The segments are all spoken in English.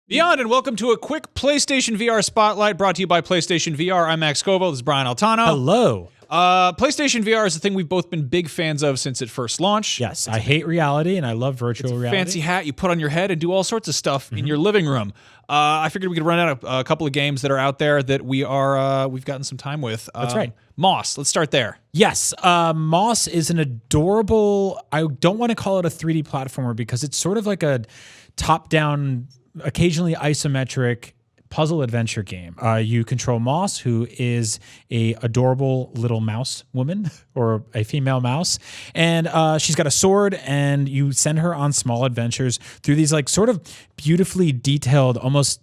Beyond, and welcome to a quick PlayStation VR Spotlight brought to you by PlayStation VR. I'm Max Scoville. This is Brian Altano. Hello. PlayStation VR is a thing we've both been big fans of since it first launched. Yes, I hate reality and I love virtual reality. Fancy hat you put on your head and do all sorts of stuff in your living room. I figured we could run out a couple of games that are out there that we've gotten some time with. That's right. Moss, let's start there. Yes, Moss is an adorable, I don't want to call it a 3D platformer because it's sort of like a top-down, occasionally isometric puzzle adventure game. You control Moss, who is a adorable little mouse woman or a female mouse, and she's got a sword, and you send her on small adventures through these like sort of beautifully detailed, almost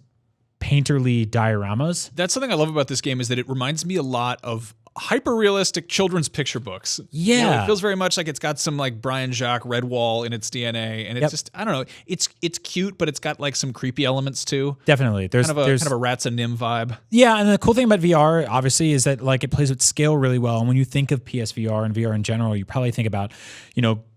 painterly dioramas. That's something I love about this game is that it reminds me a lot of hyper-realistic children's picture books. Yeah. You know, it feels very much like it's got some like Brian Jacques Redwall in its DNA, and it's just, I don't know, it's cute, but it's got like some creepy elements too. Definitely. There's kind of a Rats and Nim vibe. Yeah, and the cool thing about VR, obviously, is that like it plays with scale really well. And when you think of PSVR and VR in general, you probably think about,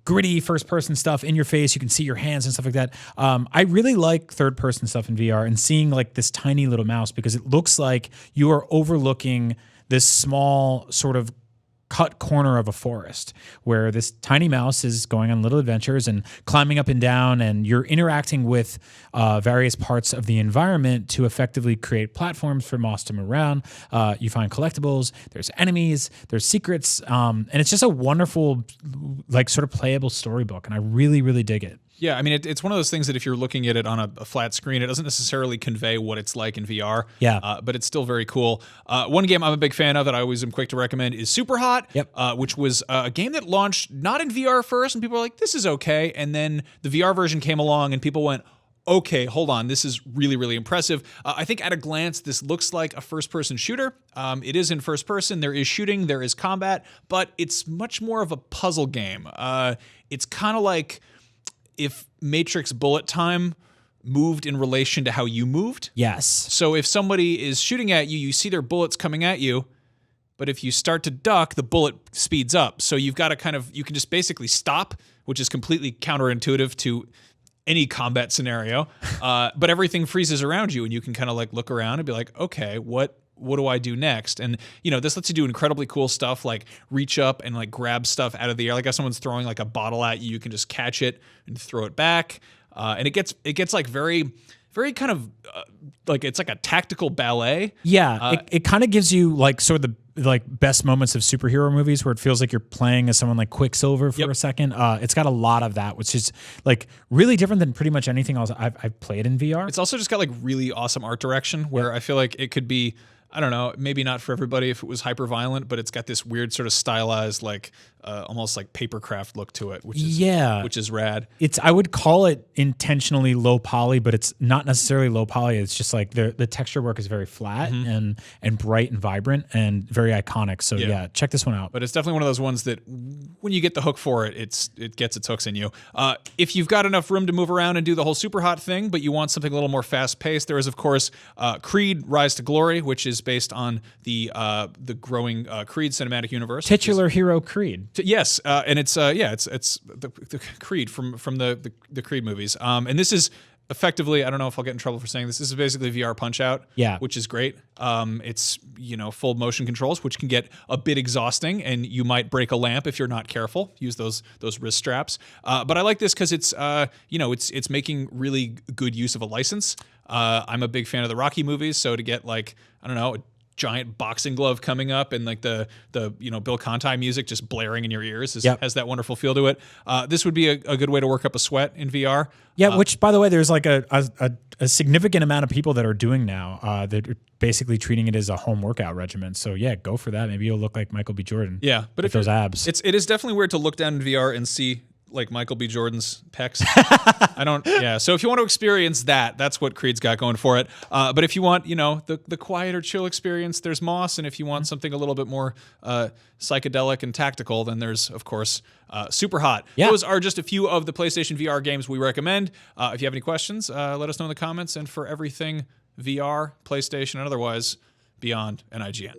gritty first-person stuff in your face. You can see your hands and stuff like that. I really like third-person stuff in VR and seeing like this tiny little mouse because it looks like you are overlooking this small sort of cut corner of a forest where this tiny mouse is going on little adventures and climbing up and down, and you're interacting with various parts of the environment to effectively create platforms for Moss to move around. You find collectibles, there's enemies, there's secrets, and it's just a wonderful, like, sort of playable storybook, and I really, really dig it. Yeah, I mean, it's one of those things that if you're looking at it on a flat screen, it doesn't necessarily convey what it's like in VR. Yeah. But it's still very cool. One game I'm a big fan of that I always am quick to recommend is SuperHot, which was a game that launched not in VR first, and people were like, this is okay. And then the VR version came along, and people went, okay, hold on, this is really, really impressive. I think at a glance, this looks like a first-person shooter. It is in first person. There is shooting, there is combat, but it's much more of a puzzle game. It's kind of like if Matrix Bullet Time moved in relation to how you moved. Yes. So if somebody is shooting at you, you see their bullets coming at you, but if you start to duck, the bullet speeds up. So you've got to you can just basically stop, which is completely counterintuitive to any combat scenario. But everything freezes around you, and you can kind of like look around and be like, okay, what do I do next? And, this lets you do incredibly cool stuff like reach up and like grab stuff out of the air. Like if someone's throwing like a bottle at you, you can just catch it and throw it back. And it gets like very, very kind of like it's like a tactical ballet. Yeah, it kind of gives you like sort of the like best moments of superhero movies where it feels like you're playing as someone like Quicksilver for a second. It's got a lot of that, which is like really different than pretty much anything else I've played in VR. It's also just got like really awesome art direction where I feel like it could be, I don't know, maybe not for everybody if it was hyper violent, but it's got this weird sort of stylized, like almost like papercraft look to it, which is rad. I would call it intentionally low poly, but it's not necessarily low poly. It's just like the texture work is very flat and bright and vibrant and very iconic. So yeah, check this one out. But it's definitely one of those ones that when you get the hook for it, it gets its hooks in you. If you've got enough room to move around and do the whole SuperHot thing, but you want something a little more fast paced, there is of course Creed: Rise to Glory, which is based on the growing Creed cinematic universe. Titular hero Creed. Yes, and it's the Creed from the Creed movies. And this is effectively, I don't know if I'll get in trouble for saying this. This is basically VR Punch-Out, which is great. It's full motion controls, which can get a bit exhausting, and you might break a lamp if you're not careful. Use those wrist straps. But I like this because it's it's making really good use of a license. I'm a big fan of the Rocky movies, so to get like, I don't know, a giant boxing glove coming up and like the Bill Conti music just blaring in your ears has that wonderful feel to it. This would be a good way to work up a sweat in VR. Yeah, which by the way, there's like a significant amount of people that are doing now that are basically treating it as a home workout regimen. So yeah, go for that. Maybe you'll look like Michael B. Jordan. Yeah, but with those abs. It is definitely weird to look down in VR and see like Michael B. Jordan's pecs. So if you want to experience that, that's what Creed's got going for it. But if you want, the quieter, chill experience, there's Moss. And if you want something a little bit more psychedelic and tactical, then there's, of course, SuperHot. Yeah. Those are just a few of the PlayStation VR games we recommend. If you have any questions, let us know in the comments. And for everything VR, PlayStation, and otherwise, Beyond and IGN.